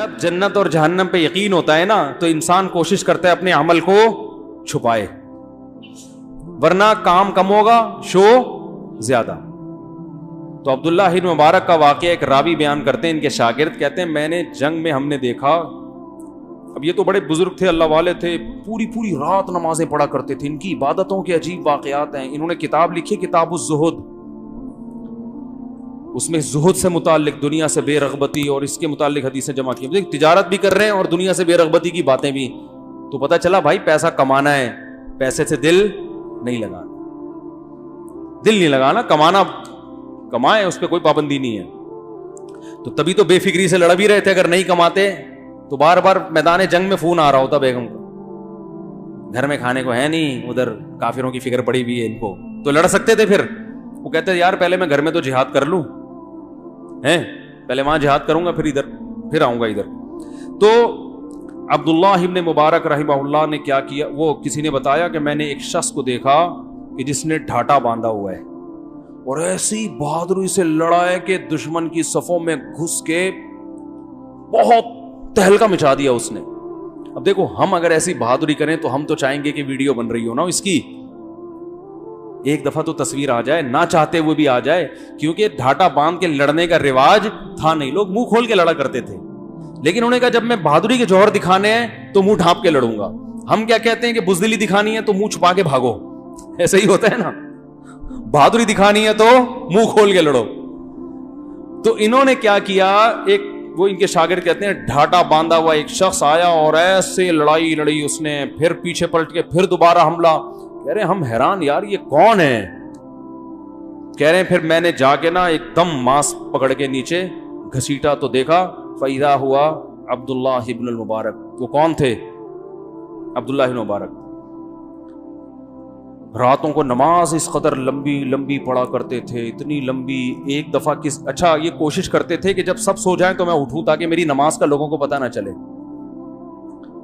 جب جنت اور جہنم پہ یقین ہوتا ہے نا تو انسان کوشش کرتا ہے اپنے عمل کو چھپائے، ورنہ کام کم ہوگا شو زیادہ. تو عبداللہ بن مبارک کا واقعہ ایک راوی بیان کرتے ہیں، ان کے شاگرد کہتے ہیں میں نے جنگ میں ہم نے دیکھا، اب یہ تو بڑے بزرگ تھے، اللہ والے تھے، پوری رات نمازیں پڑھا کرتے تھے، ان کی عبادتوں کے عجیب واقعات ہیں. انہوں نے کتاب لکھی کتاب الزہد، اس میں زہد سے متعلق، دنیا سے بے رغبتی اور اس کے متعلق حدیثیں جمع کی. تجارت بھی کر رہے ہیں اور دنیا سے بے رغبتی کی باتیں بھی. تو پتہ چلا بھائی پیسہ کمانا ہے، پیسے سے دل نہیں لگانا، دل نہیں لگانا، کمانا کمائے، اس پہ کوئی پابندی نہیں ہے. تو تبھی تو بے فکری سے لڑ بھی رہے تھے، اگر نہیں کماتے تو بار بار میدان جنگ میں فون آ رہا ہوتا بیگم کو، گھر میں کھانے کو ہے نہیں، ادھر کافروں کی فکر پڑی ہوئی ہے ان کو، تو لڑ سکتے تھے. پھر وہ کہتے یار پہلے میں گھر میں تو جہاد کر لوں، پہلے وہاں جہاد کروں گا پھر آؤں گا ادھر. تو عبداللہ ابن مبارک رحمہ اللہ نے کیا کیا، وہ کسی نے بتایا کہ میں نے ایک شخص کو دیکھا کہ جس نے ڈھاٹا باندھا ہوا ہے اور ایسی بہادری سے لڑا ہے کہ دشمن کی صفوں میں گھس کے بہت تہلکا مچا دیا اس نے. اب دیکھو ہم اگر ایسی بہادری کریں تو ہم تو چاہیں گے کہ ویڈیو بن رہی ہو نا اس کی، ایک دفعہ تو تصویر آ جائے، نہ چاہتے ہوئے بھی آ جائے، کیونکہ ڈھاٹا باندھ کے لڑنے کا رواج تھا نہیں، لوگ منہ کھول کے لڑا کرتے تھے. لیکن انہوں نے کہا جب میں بہادری کے جوہر دکھانے ہیں تو منہ ڈھانپ کے لڑوں گا. ہم کیا کہتے ہیں کہ بزدلی دکھانی ہے تو منہ چھپا کے بھاگو، ایسا ہی ہوتا ہے نا، بہادری دکھانی ہے تو منہ کھول کے لڑو. تو انہوں نے کیا کیا، ایک وہ ان کے شاگرد کہتے ہیں ڈھاٹا باندھا ہوا ایک شخص آیا اور ایسے لڑائی لڑی اس نے، پھر پیچھے پلٹ کے پھر دوبارہ حملہ. کہہ رہے ہم حیران یار یہ کون ہے. کہہ رہے پھر میں نے جا کے نا ایک دم ماس پکڑ کے نیچے گھسیٹا تو دیکھا فَإِذَا ہوا عبداللہ ابن المبارک. وہ کون تھے؟ عبداللہ ابن مبارک. راتوں کو نماز اس قدر لمبی لمبی پڑھا کرتے تھے، اتنی لمبی. ایک دفعہ اچھا یہ کوشش کرتے تھے کہ جب سب سو جائیں تو میں اٹھوں تاکہ میری نماز کا لوگوں کو پتہ نہ چلے.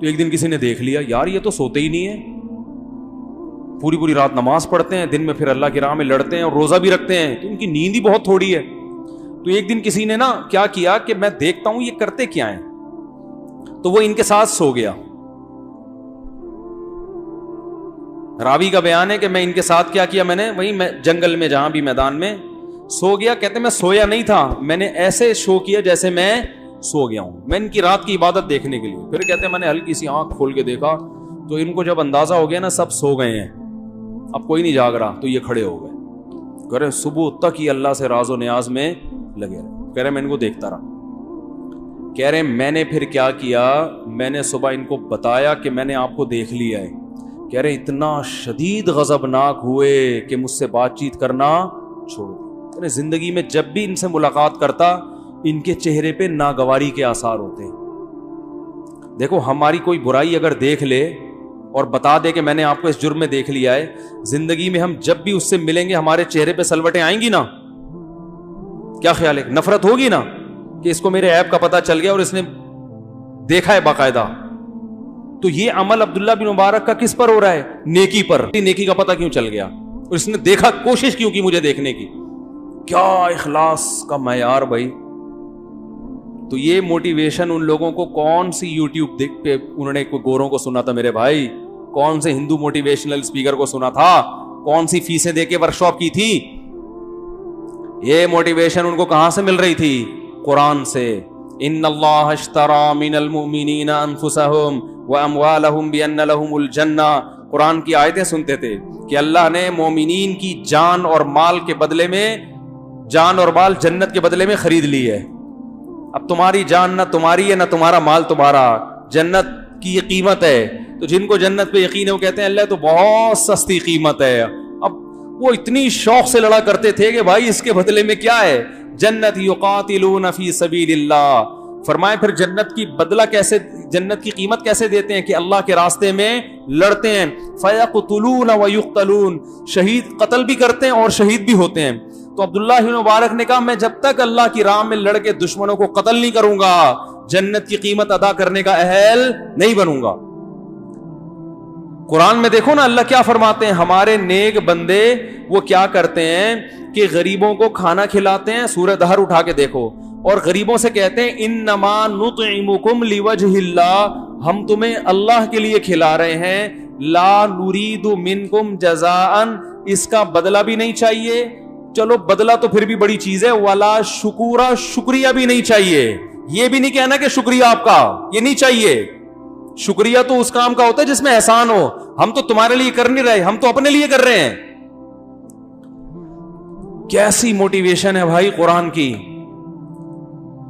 تو ایک دن کسی نے دیکھ لیا یار یہ تو سوتے ہی نہیں ہے، پوری رات نماز پڑھتے ہیں، دن میں پھر اللہ کی راہ میں لڑتے ہیں اور روزہ بھی رکھتے ہیں، تو ان کی نیند ہی بہت تھوڑی ہے. تو ایک دن کسی نے نا کیا کیا کہ میں دیکھتا ہوں یہ کرتے کیا ہیں، تو وہ ان کے ساتھ سو گیا. راوی کا بیان ہے کہ میں ان کے ساتھ کیا میں نے وہیں جنگل میں جہاں بھی میدان میں سو گیا. کہتے میں سویا نہیں تھا، میں نے ایسے شو کیا جیسے میں سو گیا ہوں، میں ان کی رات کی عبادت دیکھنے کے لیے. پھر کہتے میں نے ہلکی سی آنکھ کھول کے دیکھا تو ان کو جب اندازہ ہو گیا نا سب سو گئے ہیں، اب کوئی نہیں جاگ رہا، تو یہ کھڑے ہو گئے. کہہ رہے صبح تک یہ اللہ سے راز و نیاز میں لگے رہے. کہہ رہے میں ان کو دیکھتا رہا. کہہ رہے میں نے پھر کیا کیا، میں نے صبح ان کو بتایا کہ میں نے آپ کو دیکھ لیا ہے. کہہ رہے اتنا شدید غضبناک ہوئے کہ مجھ سے بات چیت کرنا چھوڑ دیا. کہہ رہے زندگی میں جب بھی ان سے ملاقات کرتا ان کے چہرے پہ ناگواری کے آثار ہوتے. دیکھو ہماری کوئی برائی اگر دیکھ لے اور بتا دے کہ میں نے آپ کو اس جرم میں دیکھ لیا ہے، زندگی میں ہم جب بھی اس سے ملیں گے ہمارے چہرے پہ سلوٹیں آئیں گی نا. کیا خیال ہے؟ نفرت ہوگی نا کہ اس کو میرے عیب کا پتہ چل گیا اور اس نے دیکھا ہے باقاعدہ. تو یہ عمل عبداللہ بن مبارک کا کس پر ہو رہا ہے؟ نیکی پر. نیکی کا پتہ کیوں چل گیا اور اس نے دیکھا، کوشش کیوں کی مجھے دیکھنے کی. کیا اخلاص کا معیار بھائی. تو یہ موٹیویشن ان لوگوں کو کون سی یوٹیوب دیکھ پہ انہوں نے کوئی گوروں کو سنا تھا میرے بھائی، کون سے ہندو موٹیویشنل اسپیکر کو سنا تھا، کون سی فیسیں دے کے ورکشاپ کی تھی. یہ موٹیویشن ان کو کہاں سے مل رہی تھی؟ قرآن سے. ان اللہ اشترى من المؤمنین انفسهم واموالهم بان لهم الجنہ. قرآن کی آیتیں سنتے تھے کہ اللہ نے مومنین کی جان اور مال کے بدلے میں، جان اور مال جنت کے بدلے میں خرید لی ہے. اب تمہاری جان نہ تمہاری ہے نہ تمہارا مال تمہارا، جنت کی یہ قیمت ہے. تو جن کو جنت پہ یقین ہے وہ کہتے ہیں اللہ تو بہت سستی قیمت ہے. اب وہ اتنی شوق سے لڑا کرتے تھے کہ بھائی اس کے بدلے میں کیا ہے؟ جنت یقاتلون فی سبیل اللہ. فرمائے پھر جنت کی بدلہ کیسے، جنت کی قیمت کیسے دیتے ہیں کہ اللہ کے راستے میں لڑتے ہیں. فیقتلون ویقتلون، شہید قتل بھی کرتے ہیں اور شہید بھی ہوتے ہیں. تو عبداللہ بن مبارک نے کہا میں جب تک اللہ کی راہ میں لڑ کے دشمنوں کو قتل نہیں کروں گا جنت کی قیمت ادا کرنے کا اہل نہیں بنوں گا. قرآن میں دیکھو نا اللہ کیا فرماتے ہیں، ہمارے نیک بندے وہ کیا کرتے ہیں کہ غریبوں کو کھانا کھلاتے ہیں. سورہ دہر اٹھا کے دیکھو، اور غریبوں سے کہتے ہیں انما نطعمکم لوجہ اللہ, ہم تمہیں اللہ کے لیے کھلا رہے ہیں, لا نرید منکم جزاء, اس کا بدلہ بھی نہیں چاہیے, چلو بدلہ تو پھر بھی بڑی چیز ہے, ولا شکورا, شکریہ بھی نہیں چاہیے, یہ بھی نہیں کہنا کہ شکریہ آپ کا, یہ نہیں چاہیے. شکریہ تو اس کام کا ہوتا ہے جس میں احسان ہو, ہم تو تمہارے لیے کر نہیں رہے, ہم تو اپنے لیے کر رہے ہیں. کیسی موٹیویشن ہے بھائی قرآن کی.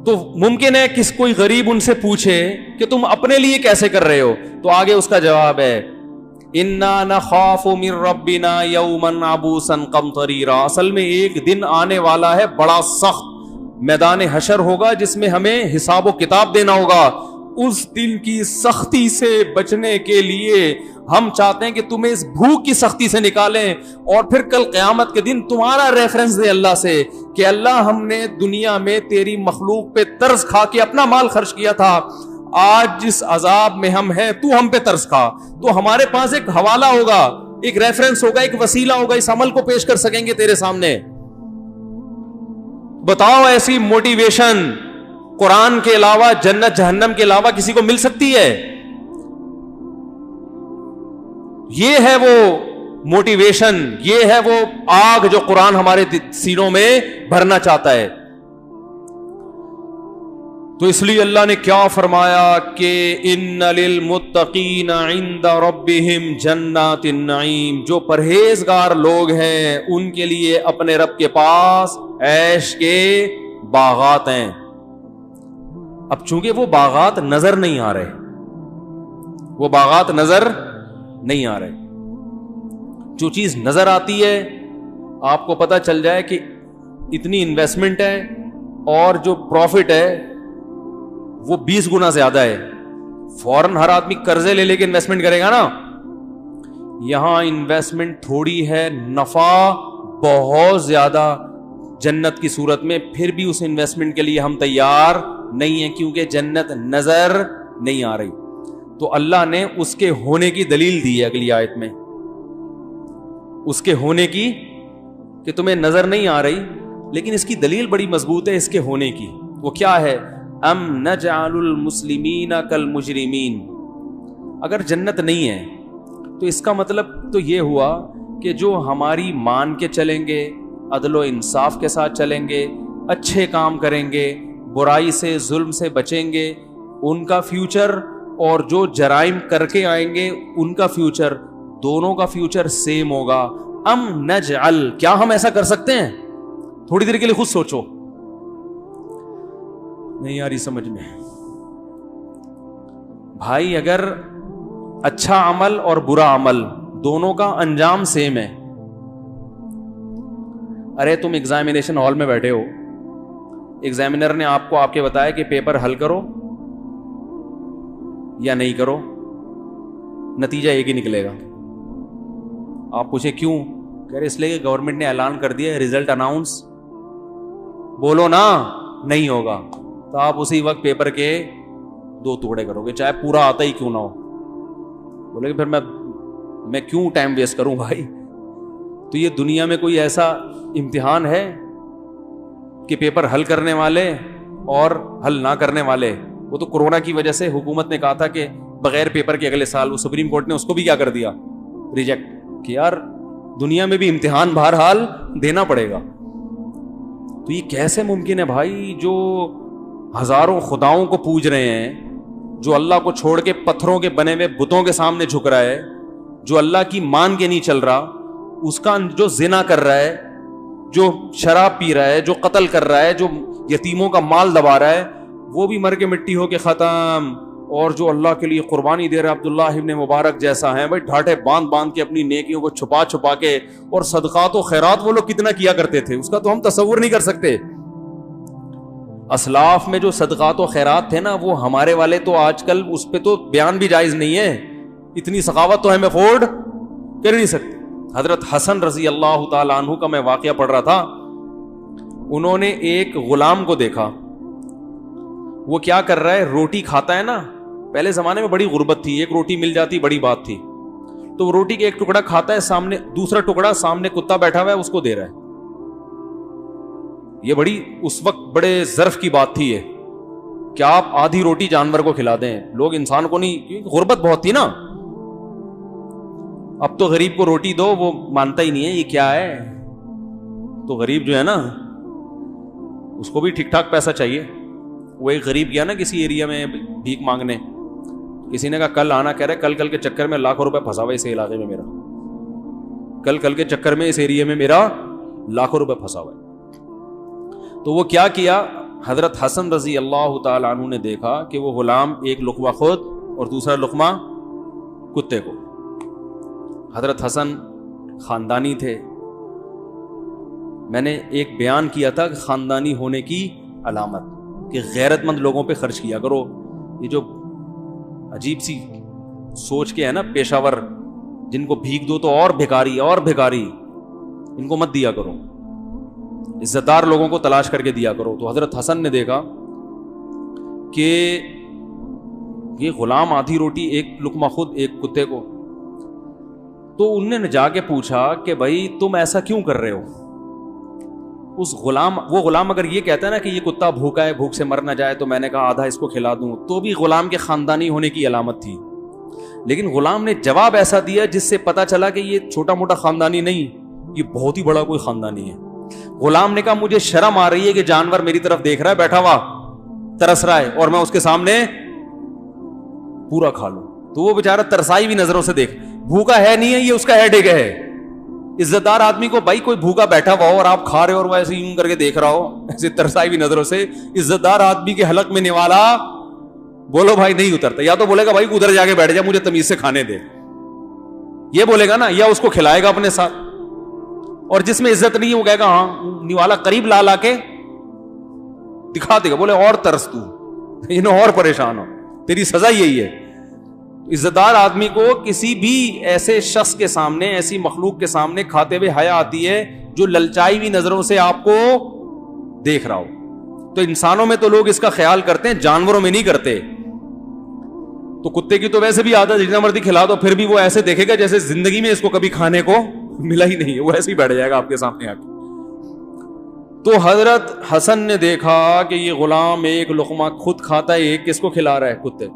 تو ممکن ہے کس کوئی غریب ان سے پوچھے کہ تم اپنے لیے کیسے کر رہے ہو, تو آگے اس کا جواب ہے انا نخاف من ربنا یوما عبوسا قمطریرا, اصل میں ایک دن آنے والا ہے بڑا سخت, میدان حشر ہوگا جس میں ہمیں حساب و کتاب دینا ہوگا. اس دن کی سختی سے بچنے کے لیے ہم چاہتے ہیں کہ تمہیں اس بھوک کی سختی سے نکالیں, اور پھر کل قیامت کے دن تمہارا ریفرنس دے اللہ سے کہ اللہ ہم نے دنیا میں تیری مخلوق پہ ترس کھا کے اپنا مال خرچ کیا تھا, آج جس عذاب میں ہم ہیں تو ہم پہ ترس کھا. تو ہمارے پاس ایک حوالہ ہوگا, ایک ریفرنس ہوگا, ایک وسیلہ ہوگا, اس عمل کو پیش کر سکیں گے تیرے سامنے. بتاؤ ایسی موٹیویشن قرآن کے علاوہ, جنت جہنم کے علاوہ کسی کو مل سکتی ہے؟ یہ ہے وہ موٹیویشن, یہ ہے وہ آگ جو قرآن ہمارے سینوں میں بھرنا چاہتا ہے. تو اس لیے اللہ نے کیا فرمایا کہ ان للمتقین عند ربہم جنات النعیم, جو پرہیزگار لوگ ہیں ان کے لیے اپنے رب کے پاس عیش کے باغات ہیں. اب چونکہ وہ باغات نظر نہیں آ رہے, وہ باغات نظر نہیں آ رہے, جو چیز نظر آتی ہے آپ کو پتا چل جائے کہ اتنی انویسٹمنٹ ہے اور جو پروفٹ ہے وہ 20 گنا زیادہ ہے, فوراً ہر آدمی قرضے لے کے انویسٹمنٹ کرے گا نا. یہاں انویسٹمنٹ تھوڑی ہے, نفع بہت زیادہ جنت کی صورت میں, پھر بھی اس انویسٹمنٹ کے لیے ہم تیار نہیں ہیں کیونکہ جنت نظر نہیں آ رہی. تو اللہ نے اس کے ہونے کی دلیل دی ہے اگلی آیت میں, اس کے ہونے کی, کہ تمہیں نظر نہیں آ رہی لیکن اس کی دلیل بڑی مضبوط ہے اس کے ہونے کی. وہ کیا ہے؟ ام نجعل المسلمین کالمجرمین. اگر جنت نہیں ہے تو اس کا مطلب تو یہ ہوا کہ جو ہماری مان کے چلیں گے, عدل و انصاف کے ساتھ چلیں گے, اچھے کام کریں گے, برائی سے ظلم سے بچیں گے, ان کا فیوچر اور جو جرائم کر کے آئیں گے ان کا فیوچر, دونوں کا فیوچر سیم ہوگا. ام نجعل, کیا ہم ایسا کر سکتے ہیں؟ تھوڑی دیر کے لیے خود سوچو, نہیں آ رہی سمجھ میں بھائی. اگر اچھا عمل اور برا عمل دونوں کا انجام سیم ہے, ارے تم ایگزامینیشن ہال میں بیٹھے ہو, ایگزامینر نے آپ کو آپ کے بتایا کہ پیپر حل کرو یا نہیں کرو, نتیجہ ایک ہی نکلے گا. آپ پوچھیں کیوں؟ کہہ رہے اس لیے کہ گورنمنٹ نے اعلان کر دیا رزلٹ اناؤنس, بولو نا نہیں ہوگا تو آپ اسی وقت پیپر کے 2 ٹکڑے کرو گے, چاہے پورا آتا ہی کیوں نہ ہو. بولے کہ پھر میں کیوں ٹائم ویسٹ کروں بھائی. تو یہ دنیا میں کوئی ایسا امتحان ہے کہ پیپر حل کرنے والے اور حل نہ کرنے والے؟ وہ تو کورونا کی وجہ سے حکومت نے کہا تھا کہ بغیر پیپر کے اگلے سال, وہ سپریم کورٹ نے اس کو بھی کیا کر دیا, ریجیکٹ, کہ یار دنیا میں بھی امتحان بہرحال دینا پڑے گا. تو یہ کیسے ممکن ہے بھائی جو ہزاروں خداؤں کو پوج رہے ہیں, جو اللہ کو چھوڑ کے پتھروں کے بنے ہوئے بتوں کے سامنے جھک رہا ہے, جو اللہ کی مان کے نہیں چل رہا, اس کا جو زنا کر رہا ہے, جو شراب پی رہا ہے, جو قتل کر رہا ہے, جو یتیموں کا مال دبا رہا ہے, وہ بھی مر کے مٹی ہو کے ختم. اور جو اللہ کے لیے قربانی دے رہا ہے, عبداللہ ابن مبارک جیسا ہے بھائی, ڈھاٹے باندھ کے اپنی نیکیوں کو چھپا چھپا کے, اور صدقات و خیرات وہ لوگ کتنا کیا کرتے تھے اس کا تو ہم تصور نہیں کر سکتے. اسلاف میں جو صدقات و خیرات تھے نا, وہ ہمارے والے تو آج کل اس پہ تو بیان بھی جائز نہیں ہے, اتنی سخاوت تو ہم افورڈ کر نہیں سکتے. حضرت حسن رضی اللہ تعالیٰ عنہ کا میں واقعہ پڑھ رہا تھا, انہوں نے ایک غلام کو دیکھا, وہ کیا کر رہا ہے, روٹی کھاتا ہے نا, پہلے زمانے میں بڑی غربت تھی, ایک روٹی مل جاتی بڑی بات تھی, تو وہ روٹی کے ایک ٹکڑا کھاتا ہے, سامنے دوسرا ٹکڑا سامنے کتا بیٹھا ہوا ہے اس کو دے رہا ہے. یہ بڑی اس وقت بڑے ظرف کی بات تھی یہ کہ آپ آدھی روٹی جانور کو کھلا دیں. لوگ انسان کو نہیں, کیونکہ غربت بہت تھی نا. اب تو غریب کو روٹی دو وہ مانتا ہی نہیں ہے یہ کیا ہے. تو غریب جو ہے نا اس کو بھی ٹھیک ٹھاک پیسہ چاہیے. وہ ایک غریب گیا نا کسی ایریا میں بھیک مانگنے, کسی نے کہا کل آنا, کہہ رہے کل کے چکر میں لاکھوں روپے پھنسا ہوا اس علاقے میں میرا, کل کے چکر میں اس ایریا میں میرا لاکھوں روپے پھنسا ہوا ہے. تو وہ کیا حضرت حسن رضی اللہ تعالیٰ عنہ نے دیکھا کہ وہ غلام ایک لقمہ خود اور دوسرا لقمہ کتے کو. حضرت حسن خاندانی تھے. میں نے ایک بیان کیا تھا کہ خاندانی ہونے کی علامت کہ غیرت مند لوگوں پہ خرچ کیا کرو. یہ جو عجیب سی سوچ کے ہے نا پیشاور, جن کو بھیک دو تو اور بھکاری, ان کو مت دیا کرو, عزت دار لوگوں کو تلاش کر کے دیا کرو. تو حضرت حسن نے دیکھا کہ یہ غلام آدھی روٹی ایک لقمہ خود ایک کتے کو. تو انہوں نے جا کے پوچھا کہ بھائی تم ایسا کیوں کر رہے ہو. وہ غلام اگر یہ کہتا ہے نا کہ یہ کتا بھوکا ہے, بھوک سے مر نہ جائے, تو میں نے کہا آدھا اس کو کھلا دوں, تو بھی غلام کے خاندانی ہونے کی علامت تھی. لیکن غلام نے جواب ایسا دیا جس سے پتا چلا کہ یہ چھوٹا موٹا خاندانی نہیں, یہ بہت ہی بڑا کوئی خاندانی ہے. غلام نے کہا مجھے شرم آ رہی ہے کہ جانور میری طرف دیکھ رہا ہے بیٹھا ہوا ترس رہا ہے اور میں اس کے سامنے پورا کھا لوں. تو وہ بیچارہ ترسائی بھی نظروں سے دیکھ, بھوکا ہے نہیں ہے, یہ اس کا ہیڈ ایک ہے. عزت دار آدمی کو بھائی کوئی بھوکا بیٹھا ہوا ہو اور آپ کھا رہے ہو اور وہ ایسے یوں کر کے دیکھ رہا ہو ایسے ترسائی بھی نظروں سے, عزت دار آدمی کے حلق میں نوالا بولو بھائی نہیں اترتا. یا تو بولے گا بھائی ادھر جا کے بیٹھ جا مجھے تمیز سے کھانے دے, یہ بولے گا نا, یا اس کو کھلائے گا اپنے ساتھ. اور جس میں عزت نہیں وہ کہے گا ہاں نوالا قریب لا کے دکھا دے گا, بولے اور ترس تو, انہیں اور پریشان ہو, تیری سزا یہی ہے. عزت دار آدمی کو کسی بھی ایسے شخص کے سامنے, ایسی مخلوق کے سامنے کھاتے ہوئے حیا آتی ہے جو للچائی ہوئی نظروں سے آپ کو دیکھ رہا ہو. تو انسانوں میں تو لوگ اس کا خیال کرتے ہیں, جانوروں میں نہیں کرتے. تو کتے کی تو ویسے بھی عادت جتنا مرضی کھلا دو پھر بھی وہ ایسے دیکھے گا جیسے زندگی میں اس کو کبھی کھانے کو ملا ہی نہیں ہے, وہ ایسے ہی بیٹھ جائے گا آپ کے سامنے آ کے. تو حضرت حسن نے دیکھا کہ یہ غلام ایک لقمہ خود کھاتا ہے, ایک کس کو کھلا رہا ہے, کتے.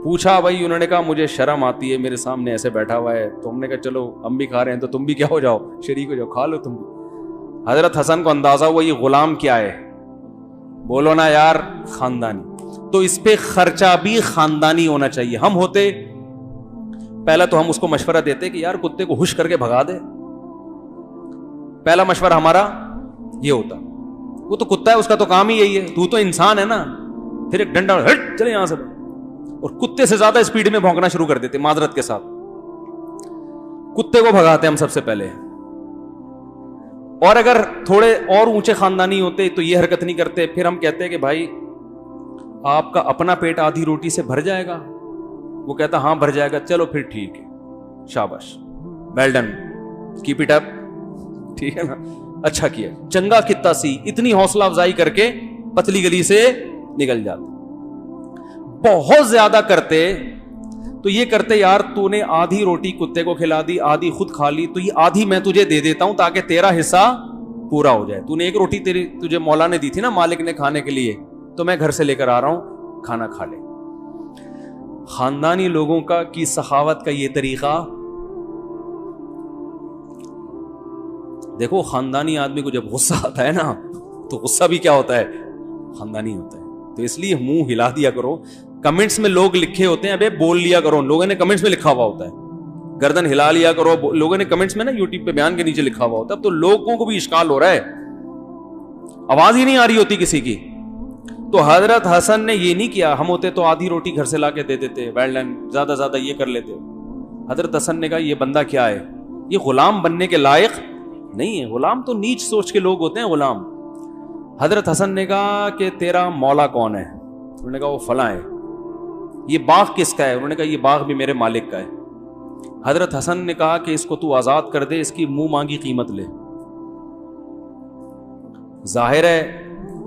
پوچھا بھائی, انہوں نے کہا مجھے شرم آتی ہے, میرے سامنے ایسے بیٹھا ہوا ہے. تو ہم نے کہا چلو ہم بھی کھا رہے ہیں تو تم بھی کیا ہو جاؤ, شریک ہو جاؤ, کھا لو تم بھی. حضرت حسن کو اندازہ ہوا یہ غلام کیا ہے, بولو نا یار خاندانی. تو اس پہ خرچہ بھی خاندانی ہونا چاہیے. ہم ہوتے پہلا تو ہم اس کو مشورہ دیتے کہ یار کتے کو ہوش کر کے بھگا دے, پہلا مشورہ ہمارا یہ ہوتا. وہ تو کتا ہے, اس کا تو کام ہی یہی ہے, تو انسان ہے نا. پھر ایک ڈنڈا ہٹ چلے یہاں سے, اور کتے سے زیادہ اسپیڈ میں بھونکنا شروع کر دیتے معذرت کے ساتھ. کتے کو بھگاتے ہم سب سے پہلے. اور اگر تھوڑے اور اونچے خاندانی ہوتے تو یہ حرکت نہیں کرتے. پھر ہم کہتے کہ بھائی آپ کا اپنا پیٹ آدھی روٹی سے بھر جائے گا, وہ کہتا ہاں بھر جائے گا, چلو پھر ٹھیک ہے, شاباش, well done, keep it up, ٹھیک ہے نا, اچھا کیا, چنگا کتا سی. اتنی حوصلہ افزائی کر کے پتلی گلی سے نکل جاتے. بہت زیادہ کرتے تو یہ کرتے یار تو نے آدھی روٹی کتے کو کھلا دی, آدھی خود کھا لی, تو یہ آدھی میں تجھے دے دیتا ہوں تاکہ تیرا حصہ پورا ہو جائے. تو نے ایک روٹی تجھے مولا نے دی تھی نا, مالک نے کھانے کے لیے, تو میں گھر سے لے کر آ رہا ہوں, کھانا کھا لے. خاندانی لوگوں کا کی سخاوت کا یہ طریقہ دیکھو. خاندانی آدمی کو جب غصہ آتا ہے نا تو غصہ بھی کیا ہوتا ہے, خاندانی ہوتا ہے. تو اس لیے منہ ہلا دیا کرو. کمنٹس میں لوگ لکھے ہوتے ہیں, ابے بول لیا کرو, لوگوں نے کمنٹس میں لکھا ہوا ہوتا ہے, گردن ہلا لیا کرو, لوگوں نے کمنٹس میں نا یوٹیوب پہ بیان کے نیچے لکھا ہوا ہوتا ہے. اب تو لوگوں کو بھی اشکال ہو رہا ہے, آواز ہی نہیں آ رہی ہوتی کسی کی. تو حضرت حسن نے یہ نہیں کیا, ہم ہوتے تو آدھی روٹی گھر سے لا کے دے دیتے, ویل ڈن, زیادہ زیادہ یہ کر لیتے. حضرت حسن نے کہا یہ بندہ کیا ہے, یہ غلام بننے کے لائق نہیں ہے. غلام تو نیچ سوچ کے لوگ ہوتے ہیں غلام. حضرت حسن نے کہا کہ تیرا مولا کون ہے, انہوں نے کہا وہ فلاں ہے. یہ باغ کس کا ہے, انہوں نے کہا یہ باغ بھی میرے مالک کا ہے. حضرت حسن نے کہا کہ اس کو تو آزاد کر دے, اس کی منہ مانگی قیمت لے. ظاہر ہے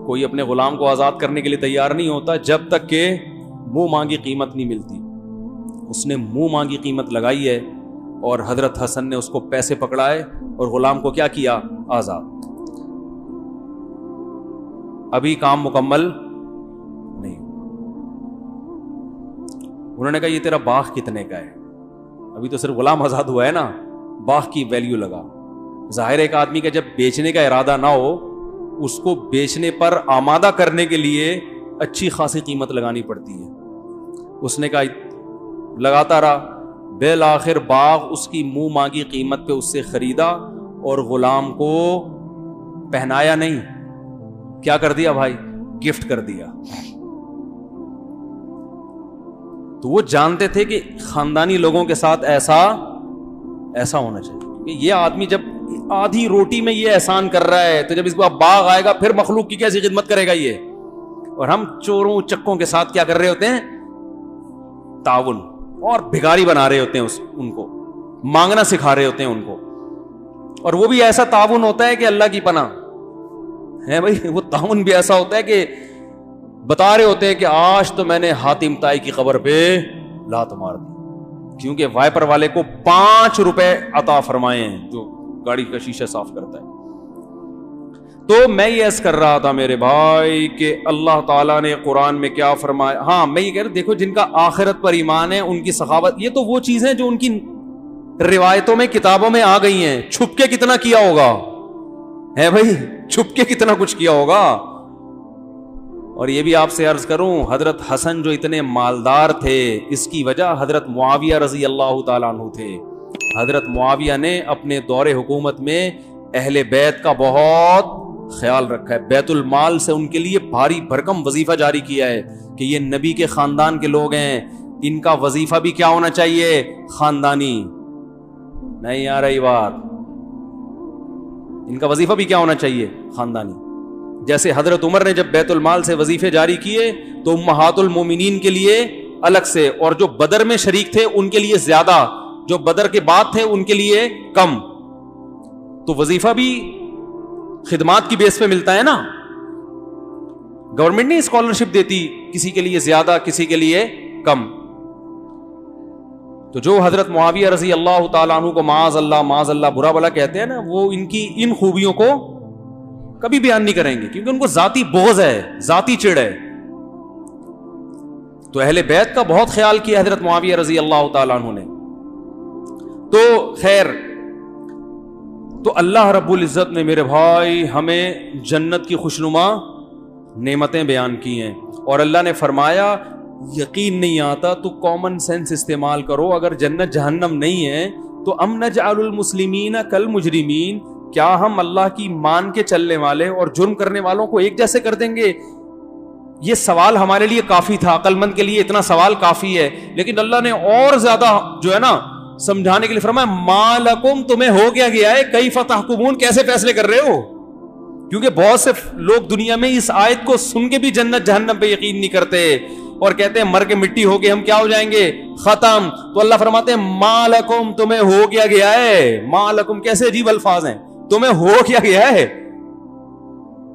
کوئی اپنے غلام کو آزاد کرنے کے لیے تیار نہیں ہوتا جب تک کہ منہ مانگی قیمت نہیں ملتی. اس نے منہ مانگی قیمت لگائی ہے اور حضرت حسن نے اس کو پیسے پکڑائے اور غلام کو کیا کیا, آزاد. ابھی کام مکمل نہیں. انہوں نے کہا یہ تیرا باغ کتنے کا ہے؟ ابھی تو صرف غلام آزاد ہوا ہے نا, باغ کی ویلیو لگا. ظاہر ایک آدمی کا جب بیچنے کا ارادہ نہ ہو, اس کو بیچنے پر آمادہ کرنے کے لیے اچھی خاصی قیمت لگانی پڑتی ہے. اس نے کہا لگاتا رہا, بالآخر باغ اس کی منہ مانگی قیمت پہ اس سے خریدا, اور غلام کو پہنایا نہیں, کیا کر دیا بھائی, گفٹ کر دیا. تو وہ جانتے تھے کہ خاندانی لوگوں کے ساتھ ایسا ہونا چاہیے. کہ یہ آدمی جب آدھی روٹی میں یہ احسان کر رہا ہے, تو جب اس کو باغ آئے گا پھر مخلوق کی کیسی خدمت کرے گا یہ. اور ہم چوروں چکوں کے ساتھ کیا کر رہے ہوتے ہیں, تعاون, اور بھکاری بنا رہے ہوتے ہیں ان کو, مانگنا سکھا رہے ہوتے ہیں ان کو. اور وہ بھی ایسا تعاون ہوتا ہے کہ اللہ کی پناہ ہے بھائی. وہ تعاون بھی ایسا ہوتا ہے کہ بتا رہے ہوتے ہیں کہ آج تو میں نے حاتم طائی کی قبر پہ لات مار دی, کیونکہ وائپر والے کو 5 روپے عطا فرمائے ہیں, جو گاڑی کا شیشہ صاف کرتا ہے. تو میں یہ عرض کر رہا تھا میرے بھائی کہ اللہ تعالیٰ نے قرآن میں کیا فرمایا. ہاں میں یہ کہہ رہا, دیکھو جن کا آخرت پر ایمان ہے, ان کی سخاوت, یہ تو وہ چیزیں جو ان کی روایتوں میں کتابوں میں آ گئی ہیں. چھپ کے کتنا کیا ہوگا ہے بھائی, چھپ کے کتنا کچھ کیا ہوگا. اور یہ بھی آپ سے عرض کروں, حضرت حسن جو اتنے مالدار تھے, اس کی وجہ حضرت معاویہ رضی اللہ تعالیٰ عنہ تھے. حضرت معاویہ نے اپنے دور حکومت میں اہل بیت کا بہت خیال رکھا ہے. بیت المال سے ان کے لیے بھاری بھرکم وظیفہ جاری کیا ہے کہ یہ نبی کے خاندان کے لوگ ہیں, ان کا وظیفہ بھی کیا ہونا چاہیے, خاندانی. نہیں آ رہی بات, ان کا وظیفہ بھی کیا ہونا چاہیے, خاندانی. جیسے حضرت عمر نے جب بیت المال سے وظیفے جاری کیے تو امہات المومنین کے لیے الگ سے, اور جو بدر میں شریک تھے ان کے لیے زیادہ, جو بدر کے بعد تھے ان کے لیے کم. تو وظیفہ بھی خدمات کی بیس پہ ملتا ہے نا, گورنمنٹ نہیں اسکالرشپ دیتی, کسی کے لیے زیادہ کسی کے لیے کم. تو جو حضرت معاویہ رضی اللہ تعالیٰ عنہ کو معاذ اللہ برا بلا کہتے ہیں نا, وہ ان کی ان خوبیوں کو کبھی بیان نہیں کریں گے, کیونکہ ان کو ذاتی بغض ہے, ذاتی چڑ ہے. تو اہل بیت کا بہت خیال کیا حضرت معاویہ رضی اللہ تعالیٰ عنہ نے. تو خیر, تو اللہ رب العزت نے میرے بھائی ہمیں جنت کی خوشنما نعمتیں بیان کی ہیں, اور اللہ نے فرمایا یقین نہیں آتا تو کامن سینس استعمال کرو, اگر جنت جہنم نہیں ہے تو ام نجعل المسلمین کالمجرمین, کیا ہم اللہ کی مان کے چلنے والے اور جرم کرنے والوں کو ایک جیسے کر دیں گے. یہ سوال ہمارے لیے کافی تھا, عقل مند کے لیے اتنا سوال کافی ہے, لیکن اللہ نے اور زیادہ جو ہے نا سمجھانے کے لیے فرمایا ما لکم, تمہیں ہو گیا ہے, کیف تحکمون, کیسے فیصلے کر رہے ہو. کیونکہ بہت سے لوگ دنیا میں اس آیت کو سن کے بھی جنت جہنم پہ یقین نہیں کرتے, اور کہتے ہیں مر کے مٹی ہو کے ہم کیا ہو جائیں گے, ختم. تو اللہ فرماتے ہیں ما لکم, تمہیں ہو گیا ہے. ما لکم کیسے عجیب الفاظ ہیں, تمہیں ہو گیا ہے.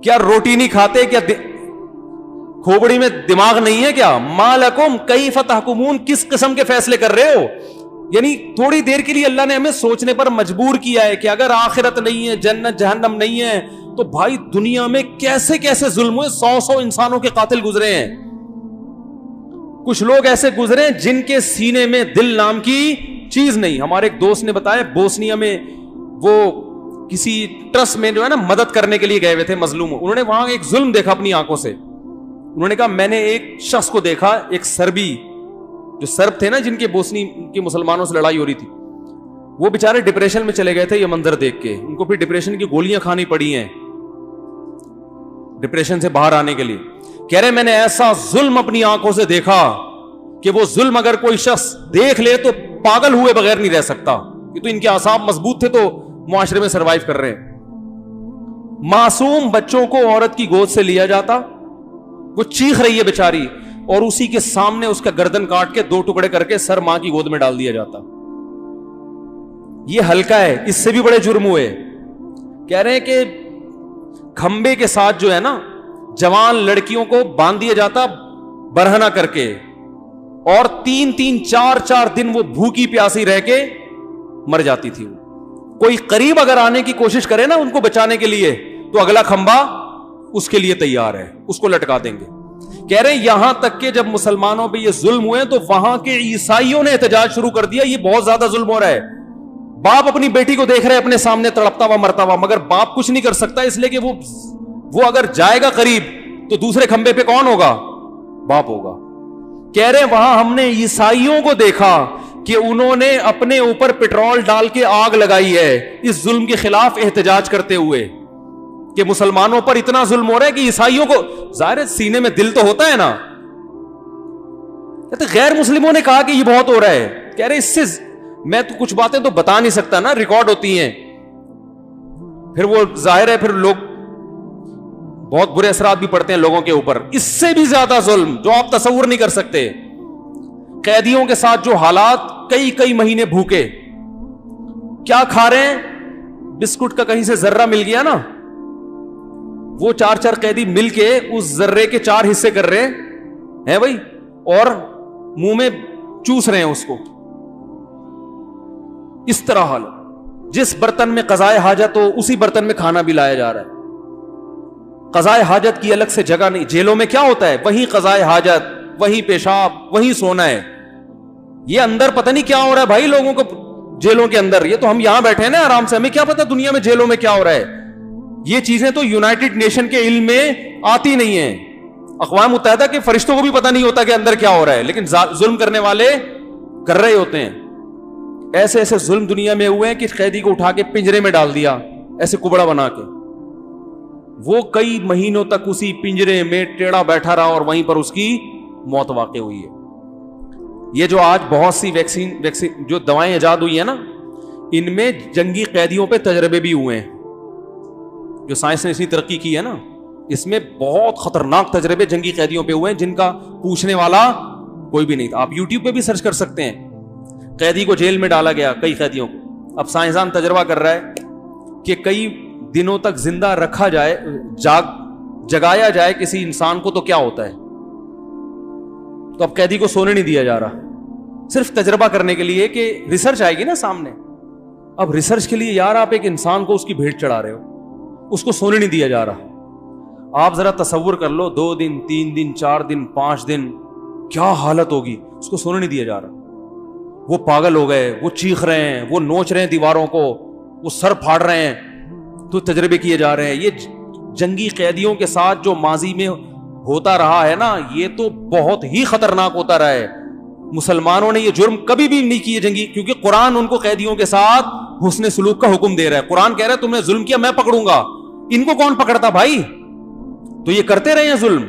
کیا روٹی نہیں کھاتے, کیا کھوپڑی میں دماغ نہیں ہے کیا؟ ما لکم کیف تحکمون, کس قسم کے فیصلے کر رہے ہو. یعنی تھوڑی دیر کے لیے اللہ نے ہمیں سوچنے پر مجبور کیا ہے کہ اگر آخرت نہیں ہے, جنت جہنم نہیں ہے, تو بھائی دنیا میں کیسے کیسے ظلم ہوئے, 100 انسانوں کے قاتل گزرے ہیں. کچھ لوگ ایسے گزرے جن کے سینے میں دل نام کی چیز نہیں. ہمارے ایک دوست نے بتایا بوسنیا میں وہ کسی ٹرسٹ میں جو ہے نا مدد کرنے کے لیے گئے ہوئے تھے مظلوم, انہوں نے وہاں ایک ظلم دیکھا اپنی آنکھوں سے. انہوں نے کہا میں نے ایک شخص کو دیکھا, ایک سربی, جو سرب تھے نا جن کے بوسنی کے مسلمانوں سے لڑائی ہو رہی تھی, وہ بیچارے ڈپریشن میں چلے گئے تھے یہ منظر دیکھ کے. ان کو پھر ڈپریشن کی گولیاں کھانی پڑی ہیں ڈپریشن سے باہر آنے کے لیے. کہہ رہے میں نے ایسا ظلم اپنی آنکھوں سے دیکھا کہ وہ ظلم اگر کوئی شخص دیکھ لے تو پاگل ہوئے بغیر نہیں رہ سکتا. یہ تو ان کے اعصاب مضبوط تھے تو معاشرے میں سروائیو کر رہے ہیں. معصوم بچوں کو عورت کی گود سے لیا جاتا, وہ چیخ رہی ہے بیچاری, اور اسی کے سامنے اس کا گردن کاٹ کے 2 ٹکڑے کر کے سر ماں کی گود میں ڈال دیا جاتا. یہ ہلکا ہے, اس سے بھی بڑے جرم ہوئے. کہہ رہے ہیں کہ کھمبے کے ساتھ جو ہے نا جوان لڑکیوں کو باندھ دیا جاتا برہنہ کر کے, اور 3-3 4-4 دن وہ بھوکی پیاسی رہ کے مر جاتی تھی. کوئی قریب اگر آنے کی کوشش کرے نا ان کو بچانے کے لیے تو اگلا کھمبا اس کے لیے تیار ہے, اس کو لٹکا دیں گے. کہہ رہے ہیں یہاں تک کہ جب مسلمانوں پہ یہ ظلم ہوئے تو وہاں کے عیسائیوں نے احتجاج شروع کر دیا, یہ بہت زیادہ ظلم ہو رہا ہے. باپ اپنی بیٹی کو دیکھ رہے اپنے سامنے تڑپتا ہوا مرتا ہوا, مگر باپ کچھ نہیں کر سکتا, اس لیے کہ وہ اگر جائے گا قریب تو دوسرے کھمبے پہ کون ہوگا؟ باپ ہوگا. کہہ رہے ہیں وہاں ہم نے عیسائیوں کو دیکھا کہ انہوں نے اپنے اوپر پیٹرول ڈال کے آگ لگائی ہے اس ظلم کے خلاف احتجاج کرتے ہوئے کہ مسلمانوں پر اتنا ظلم ہو رہا ہے کہ عیسائیوں کو, ظاہر سینے میں دل تو ہوتا ہے نا. کہتے غیر مسلموں نے کہا کہ یہ بہت ہو رہا ہے. کہہ رہے اس سے میں تو کچھ باتیں تو بتا نہیں سکتا نا, ریکارڈ ہوتی ہیں, پھر وہ ظاہر ہے پھر لوگ بہت برے اثرات بھی پڑتے ہیں لوگوں کے اوپر. اس سے بھی زیادہ ظلم جو آپ تصور نہیں کر سکتے, قیدیوں کے ساتھ جو حالات, کئی مہینے بھوکے, کیا کھا رہے ہیں؟ بسکٹ کا کہیں سے ذرہ مل گیا نا, وہ 4 قیدی مل کے اس ذرے کے 4 حصے کر رہے ہیں بھائی, اور منہ میں چوس رہے ہیں اس کو. اس طرح حال, جس برتن میں قضائے حاجت ہو اسی برتن میں کھانا بھی لایا جا رہا ہے. قضائے حاجت کی الگ سے جگہ نہیں. جیلوں میں کیا ہوتا ہے؟ وہیں قضائے حاجت, وہیں پیشاب, وہیں سونا ہے. یہ اندر پتہ نہیں کیا ہو رہا ہے بھائی لوگوں کو جیلوں کے اندر. یہ تو ہم یہاں بیٹھے ہیں نا آرام سے, ہمیں کیا پتا دنیا میں جیلوں میں کیا ہو رہا ہے. یہ چیزیں تو یونائٹڈ نیشن کے علم میں آتی نہیں ہیں. اقوام متحدہ کے فرشتوں کو بھی پتہ نہیں ہوتا کہ اندر کیا ہو رہا ہے, لیکن ظلم کرنے والے کر رہے ہوتے ہیں. ایسے ایسے ظلم دنیا میں ہوئے ہیں کہ قیدی کو اٹھا کے پنجرے میں ڈال دیا, ایسے کبڑا بنا کے, وہ کئی مہینوں تک اسی پنجرے میں ٹیڑھا بیٹھا رہا اور وہیں پر اس کی موت واقع ہوئی ہے. یہ جو آج بہت سی ویکسین جو دوائیں ایجاد ہوئی ہیں نا, ان میں جنگی قیدیوں پہ تجربے بھی ہوئے ہیں. جو سائنس نے اتنی ترقی کی ہے نا, اس میں بہت خطرناک تجربے جنگی قیدیوں پہ ہوئے ہیں جن کا پوچھنے والا کوئی بھی نہیں تھا. آپ یوٹیوب پہ بھی سرچ کر سکتے ہیں. قیدی کو جیل میں ڈالا گیا, کئی قیدیوں کو. اب سائنسدان تجربہ کر رہا ہے کہ کئی دنوں تک زندہ رکھا جائے, جگایا جائے کسی انسان کو تو کیا ہوتا ہے. تو اب قیدی کو سونے نہیں دیا جا رہا, صرف تجربہ کرنے کے لیے کہ ریسرچ آئے گی نا سامنے. اب ریسرچ کے لیے یار آپ ایک انسان کو اس کی بھیٹ چڑھا رہے ہو, اس کو سونے نہیں دیا جا رہا. آپ ذرا تصور کر لو, 2 دن 3 دن 4 دن 5 دن کیا حالت ہوگی. اس کو سونے نہیں دیا جا رہا. وہ پاگل ہو گئے, وہ چیخ رہے ہیں, وہ نوچ رہے ہیں دیواروں کو, وہ سر پھاڑ رہے ہیں, تو تجربے کیے جا رہے ہیں. یہ جنگی قیدیوں کے ساتھ جو ماضی میں ہوتا رہا ہے نا, یہ تو بہت ہی خطرناک ہوتا رہا ہے. مسلمانوں نے یہ جرم کبھی بھی نہیں کیے جنگی, کیونکہ قرآن ان کو قیدیوں کے ساتھ حسن سلوک کا حکم دے رہا ہے. قرآن کہہ رہا ہے تم نے ظلم کیا میں پکڑوں گا. ان کو کون پکڑتا بھائی؟ تو یہ کرتے رہے ہیں ظلم.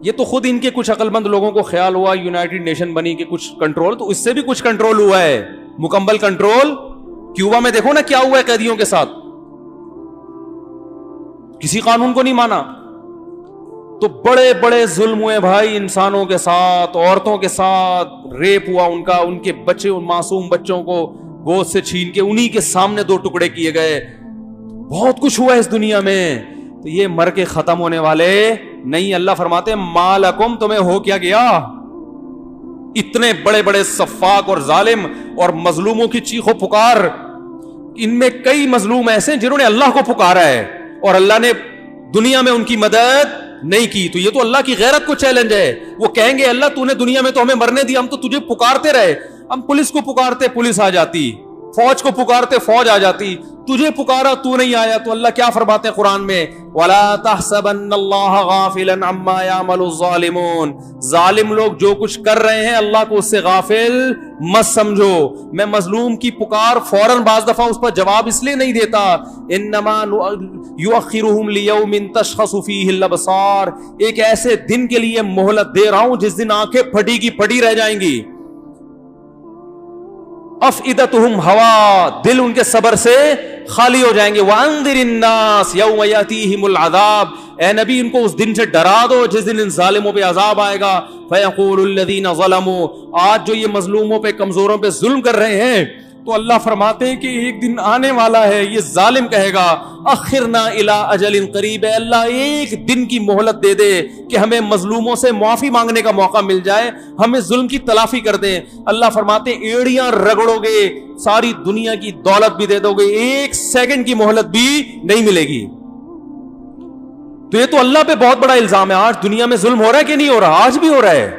یہ تو خود ان کے کچھ عقل مند لوگوں کو خیال ہوا یونائٹڈ نیشن بنی کہ کچھ کنٹرول, تو اس سے بھی کچھ کنٹرول ہوا ہے, مکمل کنٹرول. کیوبا میں دیکھو نا کیا ہوا ہے قیدیوں کے ساتھ, کسی قانون کو نہیں مانا. تو بڑے بڑے ظلم ہوئے بھائی انسانوں کے ساتھ, عورتوں کے ساتھ ریپ ہوا ان کا, ان کے بچے, ان معصوم بچوں کو گود سے چھین کے انہی کے سامنے 2 ٹکڑے کیے گئے. بہت کچھ ہوا ہے اس دنیا میں. تو یہ مر کے ختم ہونے والے نہیں. اللہ فرماتے مالکم, تمہیں ہو کیا گیا؟ اتنے بڑے بڑے سفاک اور ظالم اور مظلوموں کی چیخ و پکار, ان میں کئی مظلوم ایسے ہیں جنہوں نے اللہ کو پکارا ہے اور اللہ نے دنیا میں ان کی مدد نہیں کی. تو یہ تو اللہ کی غیرت کو چیلنج ہے. وہ کہیں گے اللہ تو نے دنیا میں تو ہمیں مرنے دیا, ہم تو تجھے پکارتے رہے. ہم پولیس کو پکارتے پولیس آ جاتی, فوج کو پکارتے فوج آ جاتی, تجھے پکارا تو نہیں آیا. تو اللہ کیا فرماتے ہیں قرآن میں, وَلَا تَحْسَبَنَّ اللَّهَ غَافِلًا عَمَّا يَعْمَلُ الظَّالِمُونَ, ظالم لوگ جو کچھ کر رہے ہیں اللہ کو اس سے غافل مت سمجھو. میں مظلوم کی پکار فوراً بعض دفعہ اس پر جواب اس لیے نہیں دیتا, انما یؤخرہم لیوم تشخص فیہ الابصار, ایک ایسے دن کے لیے مہلت دے رہا ہوں جس دن آنکھیں پھٹی کی پھٹی رہ جائیں گی. افئدتہم ہوا, دل ان کے صبر سے خالی ہو جائیں گے. وانذر الناس یوم یاتیہم العذاب, اے نبی ان کو اس دن سے ڈرا دو جس دن ان ظالموں پہ عذاب آئے گا. فیقول الذین ظلموا, آج جو یہ مظلوموں پہ کمزوروں پہ ظلم کر رہے ہیں, تو اللہ فرماتے ہیں کہ ایک دن آنے والا ہے, یہ ظالم کہے گا اخرنا الی اجل قریب, اے اللہ ایک دن کی مہلت دے دے کہ ہمیں مظلوموں سے معافی مانگنے کا موقع مل جائے, ہمیں ظلم کی تلافی کر دیں. اللہ فرماتے ہیں ایڑیاں رگڑو گے, ساری دنیا کی دولت بھی دے دو گے, 1 سیکنڈ کی مہلت بھی نہیں ملے گی. تو یہ تو اللہ پہ بہت بڑا الزام ہے. آج دنیا میں ظلم ہو رہا ہے کہ نہیں ہو رہا؟ آج بھی ہو رہا ہے.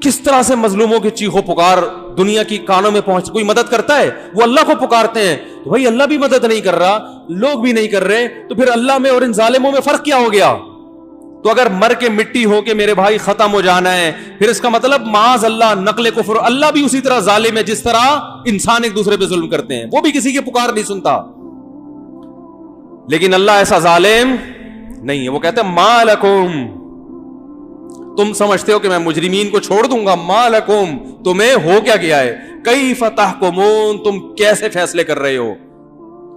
کس طرح سے مظلوموں کی چیخو پکار دنیا کی کانوں میں پہنچ. کوئی مدد کرتا ہے؟ وہ اللہ کو پکارتے ہیں. تو بھائی اللہ بھی مدد نہیں کر رہا, لوگ بھی نہیں کر رہے, تو پھر اللہ میں اور ان ظالموں میں فرق کیا ہو گیا؟ تو اگر مر کے مٹی ہو کے میرے بھائی ختم ہو جانا ہے, پھر اس کا مطلب معاذ اللہ نقل کفر. اللہ بھی اسی طرح ظالم ہے جس طرح انسان ایک دوسرے پہ ظلم کرتے ہیں, وہ بھی کسی کی پکار نہیں سنتا. لیکن اللہ ایسا ظالم نہیں ہے. وہ کہتے ہیں ما لکم, تم سمجھتے ہو کہ میں مجرمین کو چھوڑ دوں گا؟ ما لکم, تمہیں ہو کیا گیا ہے؟ کیف تحکمون, تم کیسے فیصلے کر رہے ہو؟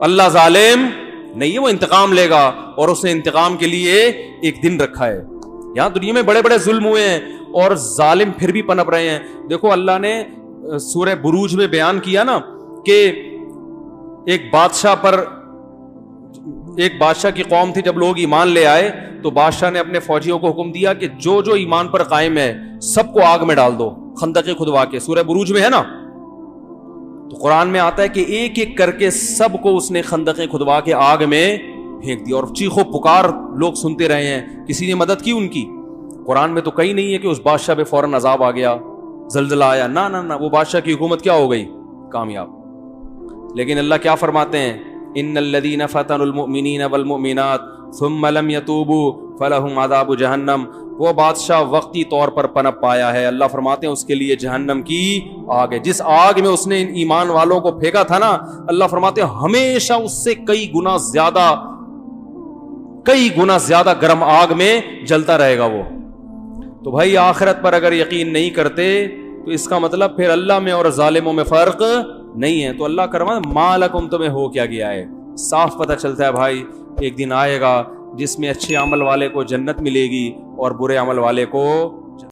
اللہ ظالم نہیں ہے, وہ انتقام لے گا, اور اس نے انتقام کے لیے ایک دن رکھا ہے. یہاں دنیا میں بڑے بڑے ظلم ہوئے ہیں اور ظالم پھر بھی پنپ رہے ہیں. دیکھو اللہ نے سورہ بروج میں بیان کیا نا کہ ایک بادشاہ کی قوم تھی, جب لوگ ایمان لے آئے تو بادشاہ نے اپنے فوجیوں کو حکم دیا کہ جو جو ایمان پر قائم ہے سب کو آگ میں ڈال دو, خندقیں کھدوا کے. سورہ بروج میں ہے نا, تو قرآن میں آتا ہے کہ ایک ایک کر کے سب کو اس نے خندقیں کھدوا کے آگ میں پھینک دیا, اور چیخو پکار لوگ سنتے رہے ہیں. کسی نے مدد کی ان کی؟ قرآن میں تو کہیں نہیں ہے کہ اس بادشاہ پہ فوراً عذاب آ گیا, زلزلہ آیا. نہ نہ نہ, وہ بادشاہ کی حکومت کیا ہو گئی؟ کامیاب. لیکن اللہ کیا فرماتے ہیں؟ ان الذين فتنوا المؤمنين والمؤمنات ثم لم يتوبوا فلهم عذاب جہنم. وہ بادشاہ وقتی طور پر پنپ پایا ہے, اللہ فرماتے ہیں اس کے لیے جہنم کی آگ ہے. جس آگ میں اس نے ان ایمان والوں کو پھینکا تھا نا, اللہ فرماتے ہیں ہمیشہ اس سے کئی گنا زیادہ گرم آگ میں جلتا رہے گا وہ. تو بھائی آخرت پر اگر یقین نہیں کرتے تو اس کا مطلب پھر اللہ میں اور ظالموں میں فرق نہیں ہے. تو اللہ کرما ما لکم, تمہیں ہو کیا گیا ہے. صاف پتہ چلتا ہے بھائی ایک دن آئے گا جس میں اچھے عمل والے کو جنت ملے گی اور برے عمل والے کو